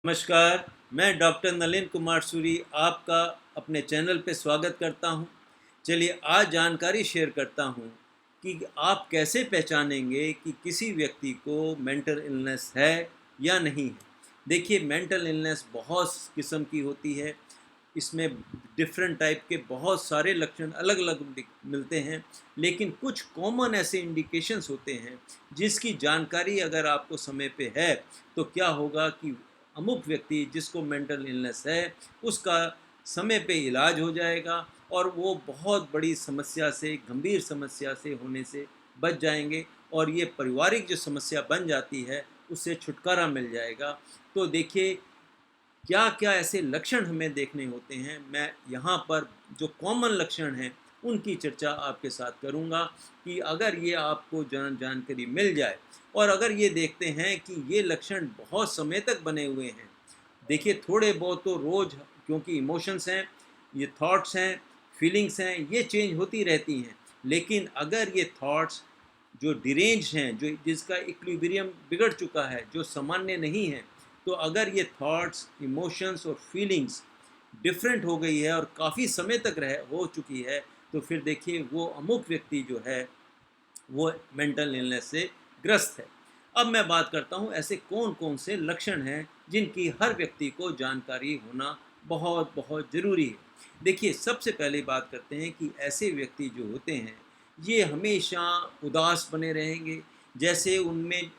नमस्कार, मैं डॉक्टर नलिन कुमार सूरी आपका अपने चैनल पे स्वागत करता हूँ। चलिए आज जानकारी शेयर करता हूँ कि आप कैसे पहचानेंगे कि किसी व्यक्ति को मेंटल इलनेस है या नहीं है। देखिए मेंटल इलनेस बहुत किस्म की होती है, इसमें डिफरेंट टाइप के बहुत सारे लक्षण अलग-अलग मिलते हैं, लेकिन कुछ कॉमन ऐसे इंडिकेशंस होते हैं जिसकी जानकारी अगर आपको समय पे है, तो क्या होगा कि अमुक व्यक्ति जिसको मेंटल इलनेस है, उसका समय पे इलाज हो जाएगा और वो बहुत बड़ी समस्या से, गंभीर समस्या से होने से बच जाएँगे और ये पारिवारिक जो समस्या बन जाती है, उससे छुटकारा मिल जाएगा। तो देखिए क्या-क्या ऐसे लक्षण हमें देखने होते हैं, मैं यहाँ पर जो कॉमन लक्षण हैं, उनकी चर्चा आपके साथ करूँगा कि अगर ये आपको जानकारी मिल जाए और अगर ये देखते हैं कि ये लक्षण बहुत समय तक बने हुए हैं। देखिए थोड़े बहुत तो रोज़ क्योंकि इमोशंस हैं, ये थॉट्स हैं, फीलिंग्स हैं, ये चेंज होती रहती हैं। लेकिन अगर ये थॉट्स जो डिरेंज्ड हैं, जो जिसका इक्विलिब्रियम बिगड़ चुका है, जो सामान्य नहीं है, तो अगर ये थॉट्स, इमोशंस और फीलिंग्स डिफरेंट हो गई है और काफ़ी समय तक रह हो चुकी है, तो फिर देखिए वो अमुक व्यक्ति जो है, वो मेंटल इलनेस से ग्रस्त है। अब मैं बात करता हूँ ऐसे कौन-कौन से लक्षण हैं, जिनकी हर व्यक्ति को जानकारी होना बहुत-बहुत ज़रूरी है। देखिए सबसे पहले बात करते हैं कि ऐसे व्यक्ति जो होते हैं, ये हमेशा उदास बने रहेंगे, जैसे उनमें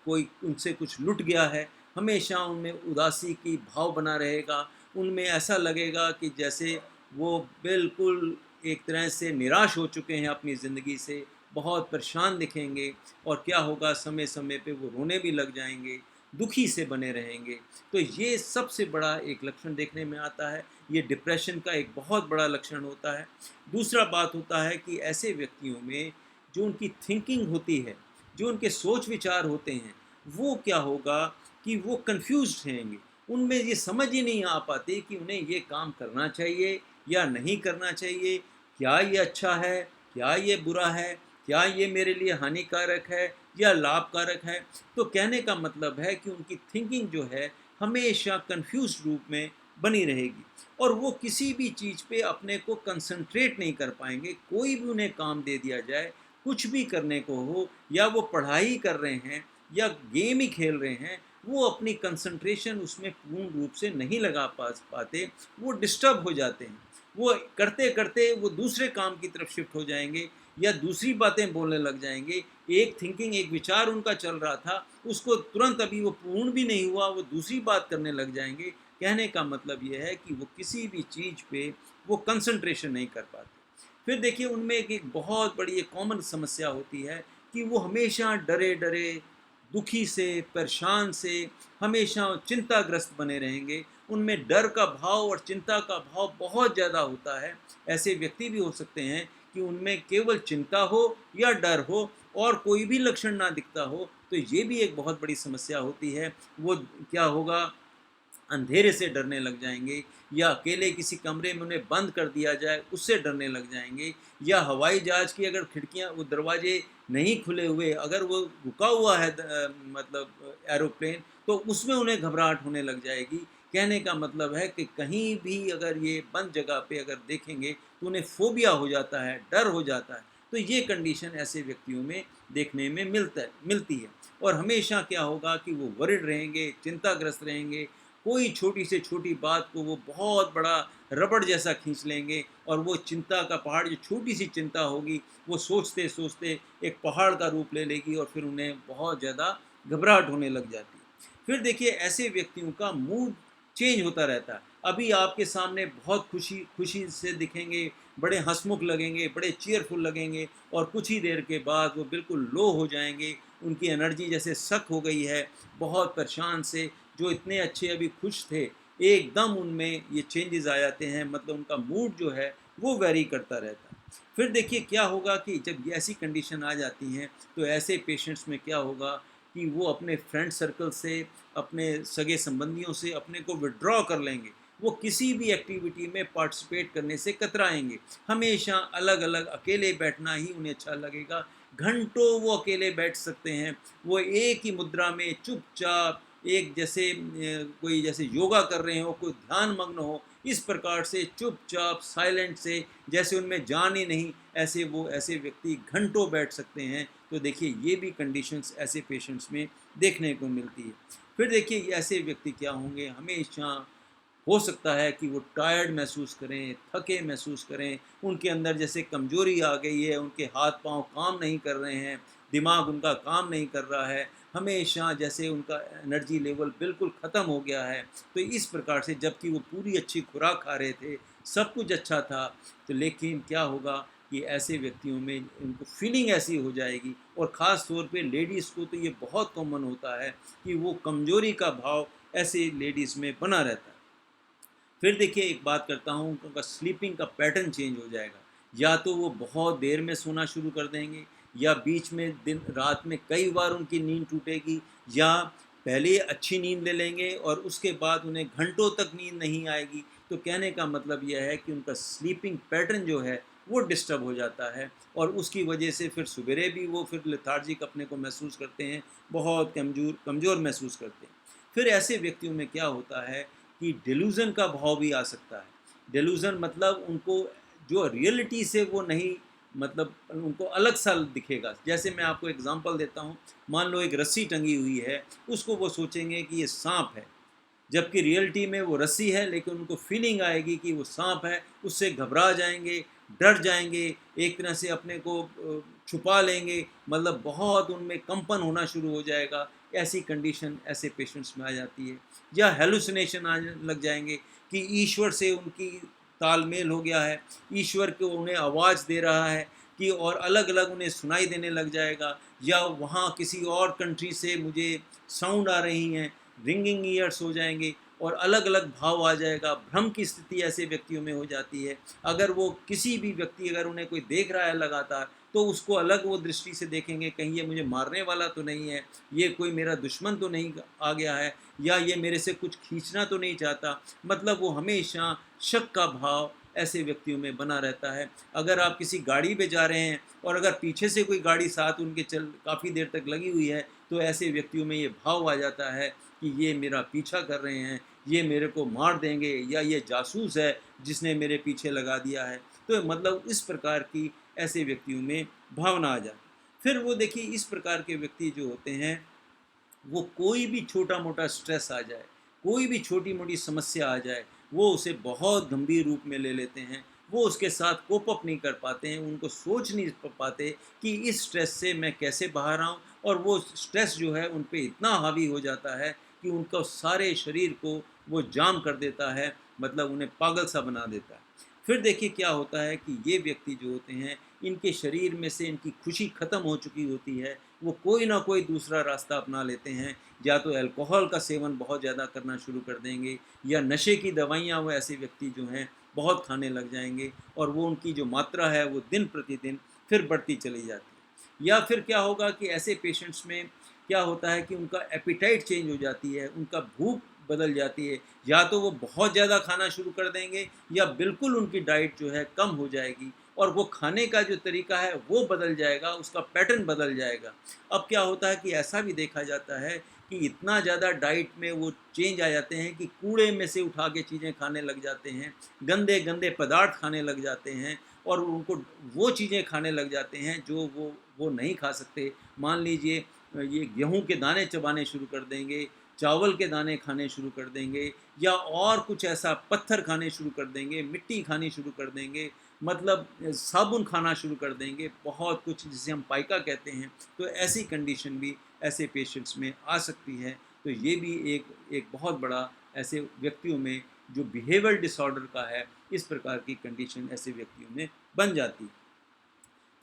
कोई उनसे कुछ लुट गया है, हमेशा उनमें उदासी की भाव बना रहेगा, उनमें ऐसा लगेगा कि जैसे वो बिल्कुल एक तरह से निराश हो चुके हैं अपनी ज़िंदगी से, बहुत परेशान दिखेंगे और क्या होगा समय-समय पे वो रोने भी लग जाएँगे, दुखी से बने रहेंगे। तो ये सबसे बड़ा एक लक्षण देखने में आता है, ये डिप्रेशन का एक बहुत बड़ा लक्षण होता है। दूसरा बात होता है कि ऐसे व्यक्तियों में जो उनकी थिंकिंग होती है, जो उनके सोच-विचार होते हैं, वो क्या होगा कि वो कन्फ्यूज़्ड रहेंगे। उनमें ये समझ ही नहीं आ पाती कि उन्हें ये काम करना चाहिए या नहीं करना चाहिए, क्या ये अच्छा है, क्या ये बुरा है, क्या ये मेरे लिए हानिकारक है या लाभकारक है। तो कहने का मतलब है कि उनकी थिंकिंग जो है हमेशा कन्फ्यूज्ड रूप में बनी रहेगी और वो किसी भी चीज़ पे अपने को कंसंट्रेट नहीं कर पाएंगे। कोई भी उन्हें काम दे दिया जाए, कुछ भी करने को हो, या वो पढ़ाई कर रहे हैं या गेम ही खेल रहे हैं, वो अपनी कंसंट्रेशन उसमें पूर्ण रूप से नहीं लगा पाते, वो डिस्टर्ब हो जाते हैं। वो करते-करते वो दूसरे काम की तरफ शिफ्ट हो जाएँगे या दूसरी बातें बोलने लग जाएँगे। एक थिंकिंग, एक विचार उनका चल रहा था, उसको तुरंत अभी वो पूर्ण भी नहीं हुआ, वो दूसरी बात करने लग जाएँगे। कहने का मतलब ये है कि वो किसी भी चीज़ पे वो कंसंट्रेशन नहीं कर पाते। फिर देखिए उनमें एक बहुत बड़ी एक कॉमन समस्या होती है कि वो हमेशा डरे-डरे, दुखी से, परेशान से, हमेशा चिंताग्रस्त बने रहेंगे। उनमें डर का भाव और चिंता का भाव बहुत ज़्यादा होता है। ऐसे व्यक्ति भी हो सकते हैं कि उनमें केवल चिंता हो या डर हो और कोई भी लक्षण ना दिखता हो, तो ये भी एक बहुत बड़ी समस्या होती है। वो क्या होगा, अंधेरे से डरने लग जाएँगे या अकेले किसी कमरे में उन्हें बंद कर दिया जाए, उससे डरने लग जाएँगे, या हवाई जहाज़ की अगर खिड़कियाँ वो दरवाजे नहीं खुले हुए, अगर वो रुका हुआ है मतलब एरोप्लेन, तो उसमें उन्हें घबराहट होने लग जाएगी। कहने का मतलब है कि कहीं भी अगर ये बंद जगह पे अगर देखेंगे, तो उन्हें फ़ोबिया हो जाता है, डर हो जाता है। तो ये कंडीशन ऐसे व्यक्तियों में देखने में मिलती है और हमेशा क्या होगा कि वो वरिड रहेंगे, चिंताग्रस्त रहेंगे, कोई छोटी से छोटी बात को वो बहुत बड़ा रबड़ जैसा खींच लेंगे और वो चिंता का पहाड़, जो छोटी सी चिंता होगी, वो सोचते सोचते एक पहाड़ का रूप ले लेगी और फिर उन्हें बहुत ज़्यादा घबराहट होने लग जाती है। फिर देखिए ऐसे व्यक्तियों का मूड चेंज होता रहता है। अभी आपके सामने बहुत खुशी खुशी से दिखेंगे, बड़े हंसमुख लगेंगे, बड़े चीयरफुल लगेंगे और कुछ ही देर के बाद वो बिल्कुल लो हो जाएंगे, उनकी एनर्जी जैसे सक हो गई है, बहुत परेशान से, जो इतने अच्छे अभी खुश थे, एकदम उनमें ये चेंजेस आ जाते हैं, मतलब उनका मूड जो है वो वेरी करता रहता है। फिर देखिए क्या होगा कि जब ये ऐसी कंडीशन आ जाती हैं, तो ऐसे पेशेंट्स में क्या होगा कि वो अपने फ्रेंड सर्कल से, अपने सगे संबंधियों से अपने को विथड्रॉ कर लेंगे। वो किसी भी एक्टिविटी में पार्टिसिपेट करने से कतराएँगे। हमेशा अलग-अलग अकेले बैठना ही उन्हें अच्छा लगेगा। घंटों वो अकेले बैठ सकते हैं। वो एक ही मुद्रा में चुपचाप एक जैसे कोई जैसे योगा कर रहे हो, कोई ध्यान मग्न हो, इस प्रकार से चुपचाप साइलेंट से, जैसे उनमें जान ही नहीं, ऐसे व्यक्ति घंटों बैठ सकते हैं। तो देखिए ये भी कंडीशंस ऐसे पेशेंट्स में देखने को मिलती है। फिर देखिए ऐसे व्यक्ति क्या होंगे, हमेशा हो सकता है कि वो टायर्ड महसूस करें, थके महसूस करें, उनके अंदर जैसे कमज़ोरी आ गई है, उनके हाथ-पाँव काम नहीं कर रहे हैं, दिमाग उनका काम नहीं कर रहा है, हमेशा जैसे उनका एनर्जी लेवल बिल्कुल ख़त्म हो गया है। तो इस प्रकार से, जबकि वो पूरी अच्छी खुराक खा रहे थे, सब कुछ अच्छा था, तो लेकिन क्या होगा कि ऐसे व्यक्तियों में उनको फीलिंग ऐसी हो जाएगी, और ख़ास तौर पे लेडीज़ को तो ये बहुत कॉमन होता है कि वो कमज़ोरी का भाव ऐसे लेडीज़ में बना रहता है। फिर देखिए एक बात करता हूँ, उनका स्लीपिंग का पैटर्न चेंज हो जाएगा। या तो वो बहुत देर में सोना शुरू कर देंगे, या बीच में दिन रात में कई बार उनकी नींद टूटेगी, या पहले अच्छी नींद ले लेंगे और उसके बाद उन्हें घंटों तक नींद नहीं आएगी। तो कहने का मतलब यह है कि उनका स्लीपिंग पैटर्न जो है वो डिस्टर्ब हो जाता है, और उसकी वजह से फिर सवेरे भी वो फिर लेथार्जिक अपने को महसूस करते हैं, बहुत कमज़ोर कमज़ोर महसूस करते हैं। फिर ऐसे व्यक्तियों में क्या होता है कि डेल्यूज़न का भाव भी आ सकता है। डेल्यूज़न मतलब उनको जो रियलिटी से वो नहीं, मतलब उनको अलग सा दिखेगा। जैसे मैं आपको एग्ज़ाम्पल देता हूँ, मान लो एक रस्सी टंगी हुई है, उसको वो सोचेंगे कि ये साँप है, जबकि रियलिटी में वो रस्सी है, लेकिन उनको फीलिंग आएगी कि वो सांप है, उससे घबरा जाएंगे, डर जाएंगे, एक तरह से अपने को छुपा लेंगे, मतलब बहुत उनमें कंपन होना शुरू हो जाएगा। ऐसी कंडीशन ऐसे पेशेंट्स में आ जाती है। या हेलुसिनेशन आने लग जाएंगे कि ईश्वर से उनकी तालमेल हो गया है, ईश्वर को उन्हें आवाज़ दे रहा है कि, और अलग अलग उन्हें सुनाई देने लग जाएगा, या वहाँ किसी और कंट्री से मुझे साउंड आ रही हैं, रिंगिंग ईयर्स हो जाएंगे, और अलग अलग भाव आ जाएगा। भ्रम की स्थिति ऐसे व्यक्तियों में हो जाती है। अगर वो किसी भी व्यक्ति, अगर उन्हें कोई देख रहा है लगातार, तो उसको अलग वो दृष्टि से देखेंगे, कहीं ये मुझे मारने वाला तो नहीं है, ये कोई मेरा दुश्मन तो नहीं आ गया है, या ये मेरे से कुछ खींचना तो नहीं चाहता। मतलब वो हमेशा शक का भाव ऐसे व्यक्तियों में बना रहता है। अगर आप किसी गाड़ी पे जा रहे हैं, और अगर पीछे से कोई गाड़ी साथ उनके चल काफ़ी देर तक लगी हुई है, तो ऐसे व्यक्तियों में ये भाव आ जाता है कि ये मेरा पीछा कर रहे हैं, ये मेरे को मार देंगे, या ये जासूस है जिसने मेरे पीछे लगा दिया है। तो मतलब इस प्रकार की ऐसे व्यक्तियों में भावना आ जाती। फिर वो देखिए इस प्रकार के व्यक्ति जो होते हैं, वो कोई भी छोटा मोटा स्ट्रेस आ जाए, कोई भी छोटी मोटी समस्या आ जाए, वो उसे बहुत गंभीर रूप में ले लेते हैं। वो उसके साथ कोप अप नहीं कर पाते हैं, उनको सोच नहीं पाते कि इस स्ट्रेस से मैं कैसे बाहर आऊँ, और वो स्ट्रेस जो है उन पे इतना हावी हो जाता है कि उनका सारे शरीर को वो जाम कर देता है, मतलब उन्हें पागल सा बना देता है। फिर देखिए क्या होता है कि ये व्यक्ति जो होते हैं, इनके शरीर में से इनकी खुशी ख़त्म हो चुकी होती है, वो कोई ना कोई दूसरा रास्ता अपना लेते हैं। या तो अल्कोहल का सेवन बहुत ज़्यादा करना शुरू कर देंगे, या नशे की दवाइयाँ वो ऐसे व्यक्ति जो हैं बहुत खाने लग जाएंगे, और वो उनकी जो मात्रा है वो दिन प्रतिदिन फिर बढ़ती चली जाती है। या फिर क्या होगा कि ऐसे पेशेंट्स में क्या होता है कि उनका एपिटाइट चेंज हो जाती है, उनका भूख बदल जाती है। या तो वो बहुत ज़्यादा खाना शुरू कर देंगे, या बिल्कुल उनकी डाइट जो है कम हो जाएगी, और वो खाने का जो तरीका है वो बदल जाएगा, उसका पैटर्न बदल जाएगा। अब क्या होता है कि ऐसा भी देखा जाता है कि इतना ज़्यादा डाइट में वो चेंज आ जाते हैं कि कूड़े में से उठा के चीज़ें खाने लग जाते हैं, गंदे गंदे पदार्थ खाने लग जाते हैं, और उनको वो चीज़ें खाने लग जाते हैं जो वो नहीं खा सकते। मान लीजिए ये गेहूं के दाने चबाने शुरू कर देंगे, चावल के दाने खाने शुरू कर देंगे, या और कुछ ऐसा पत्थर खाने शुरू कर देंगे, मिट्टी खानी शुरू कर देंगे, मतलब साबुन खाना शुरू कर देंगे, बहुत कुछ जिसे हम पाइका कहते हैं। तो ऐसी कंडीशन भी ऐसे पेशेंट्स में आ सकती है। तो ये भी एक एक बहुत बड़ा ऐसे व्यक्तियों में जो बिहेवियर डिसऑर्डर का है, इस प्रकार की कंडीशन ऐसे व्यक्तियों में बन जाती है।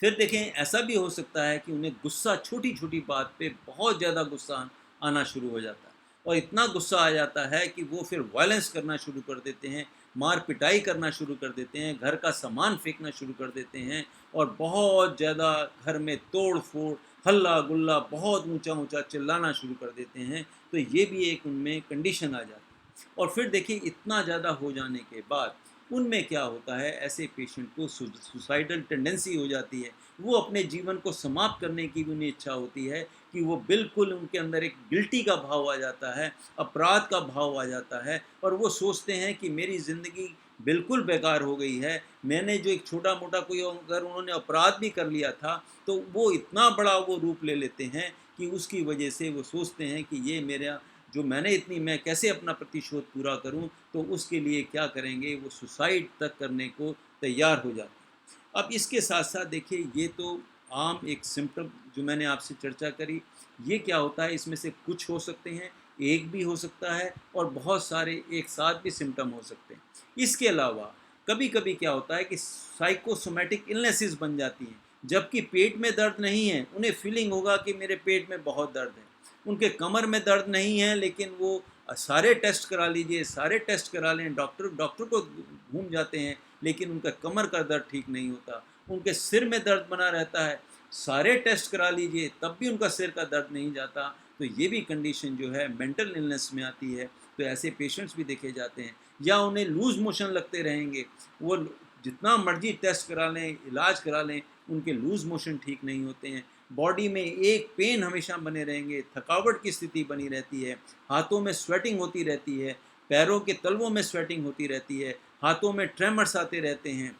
फिर देखें ऐसा भी हो सकता है कि उन्हें गुस्सा छोटी छोटी बात पे बहुत ज़्यादा गुस्सा आना शुरू हो जाता है, और इतना गुस्सा आ जाता है कि वो फिर वायलेंस करना शुरू कर देते हैं, मार पिटाई करना शुरू कर देते हैं, घर का सामान फेंकना शुरू कर देते हैं, और बहुत ज़्यादा घर में तोड़ फोड़, हल्ला गुल्ला, बहुत ऊंचा ऊंचा चिल्लाना शुरू कर देते हैं। तो ये भी एक उनमें कंडीशन आ जाती है। और फिर देखिए इतना ज़्यादा हो जाने के बाद उनमें क्या होता है, ऐसे पेशेंट को सुसाइडल टेंडेंसी हो जाती है। वो अपने जीवन को समाप्त करने की भी उन्हें इच्छा होती है कि वो बिल्कुल, उनके अंदर एक गिल्टी का भाव आ जाता है, अपराध का भाव आ जाता है, और वो सोचते हैं कि मेरी ज़िंदगी बिल्कुल बेकार हो गई है। मैंने जो एक छोटा-मोटा कोई अगर उन्होंने अपराध भी कर लिया था, तो वो इतना बड़ा वो रूप ले लेते हैं कि उसकी वजह से वो सोचते हैं कि ये मेरा जो मैंने इतनी, मैं कैसे अपना प्रतिशोध पूरा करूं, तो उसके लिए क्या करेंगे, वो सुसाइड तक करने को तैयार हो जाते हैं। अब इसके साथ साथ देखिए, ये तो आम एक सिम्टम जो मैंने आपसे चर्चा करी, ये क्या होता है, इसमें से कुछ हो सकते हैं, एक भी हो सकता है, और बहुत सारे एक साथ भी सिम्टम हो सकते हैं। इसके अलावा कभी कभी क्या होता है कि साइकोसोमेटिक इलनेसेस बन जाती हैं, जबकि पेट में दर्द नहीं है, उन्हें फीलिंग होगा कि मेरे पेट में बहुत दर्द है। उनके कमर में दर्द नहीं है, लेकिन वो सारे टेस्ट करा लीजिए, सारे टेस्ट करा लें, डॉक्टर डॉक्टर को घूम जाते हैं, लेकिन उनका कमर का दर्द ठीक नहीं होता। उनके सिर में दर्द बना रहता है, सारे टेस्ट करा लीजिए, तब भी उनका सिर का दर्द नहीं जाता। तो ये भी कंडीशन जो है मेंटल इलनेस में आती है। तो ऐसे पेशेंट्स भी देखे जाते हैं। या उन्हें लूज़ मोशन लगते रहेंगे, वो जितना मर्जी टेस्ट करा लें, इलाज करा लें, उनके लूज़ मोशन ठीक नहीं होते हैं। बॉडी में एक पेन हमेशा बने रहेंगे, थकावट की स्थिति बनी रहती है, हाथों में स्वेटिंग होती रहती है, पैरों के तलवों में स्वेटिंग होती रहती है, हाथों में ट्रेमर्स आते रहते हैं,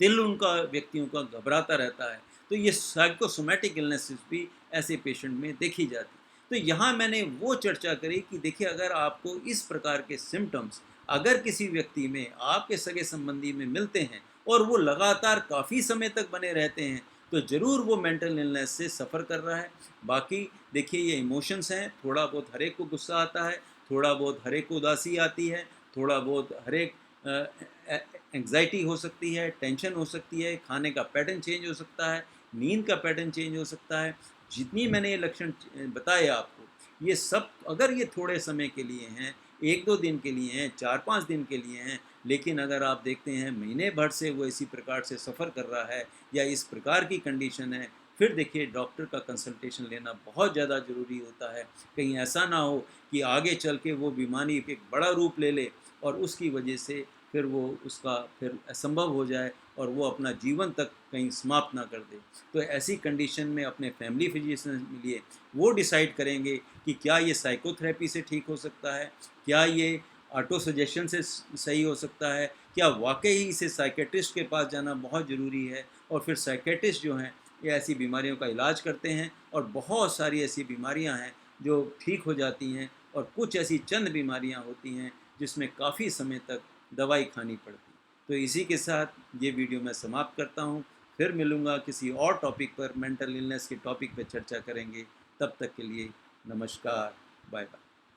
दिल उनका, व्यक्तियों का घबराता रहता है। तो ये साइकोसोमेटिक इलनेसेस भी ऐसे पेशेंट में देखी जाती। तो यहाँ मैंने वो चर्चा करी कि देखिए, अगर आपको इस प्रकार के सिम्टम्स अगर किसी व्यक्ति में, आपके सगे संबंधी में मिलते हैं, और वो लगातार काफ़ी समय तक बने रहते हैं, तो ज़रूर वो मेंटल इलनेस से सफ़र कर रहा है। बाकी देखिए, ये इमोशंस हैं, थोड़ा बहुत हर एक को गुस्सा आता है, थोड़ा बहुत हर एक को उदासी आती है, थोड़ा बहुत हर एक एंग्जाइटी हो सकती है, टेंशन हो सकती है, खाने का पैटर्न चेंज हो सकता है, नींद का पैटर्न चेंज हो सकता है। जितनी मैंने ये लक्षण बताए आपको, ये सब अगर ये थोड़े समय के लिए हैं, 1-2 दिन के लिए हैं, 4-5 दिन के लिए हैं, लेकिन अगर आप देखते हैं महीने भर से वो इसी प्रकार से सफ़र कर रहा है, या इस प्रकार की कंडीशन है, फिर देखिए डॉक्टर का कंसल्टेशन लेना बहुत ज़्यादा ज़रूरी होता है। कहीं ऐसा ना हो कि आगे चल के वो बीमारी एक बड़ा रूप ले ले, और उसकी वजह से फिर वो उसका फिर असंभव हो जाए, और वो अपना जीवन तक कहीं समाप्त ना कर दे। तो ऐसी कंडीशन में अपने फैमिली फिजिशियन से मिलिए, वो डिसाइड करेंगे कि क्या ये साइकोथेरेपी से ठीक हो सकता है, क्या ये ऑटो सजेशन से सही हो सकता है, क्या वाकई ही इसे साइकेट्रिस्ट के पास जाना बहुत ज़रूरी है। और फिर साइकेट्रिस्ट जो हैं, ये ऐसी बीमारियों का इलाज करते हैं, और बहुत सारी ऐसी बीमारियां हैं जो ठीक हो जाती हैं, और कुछ ऐसी चंद बीमारियां होती हैं जिसमें काफ़ी समय तक दवाई खानी पड़ती। तो इसी के साथ ये वीडियो मैं समाप्त करता हूँ। फिर मिलूँगा किसी और टॉपिक पर, मेंटल इलनेस के टॉपिक पर चर्चा करेंगे। तब तक के लिए नमस्कार, बाय बाय।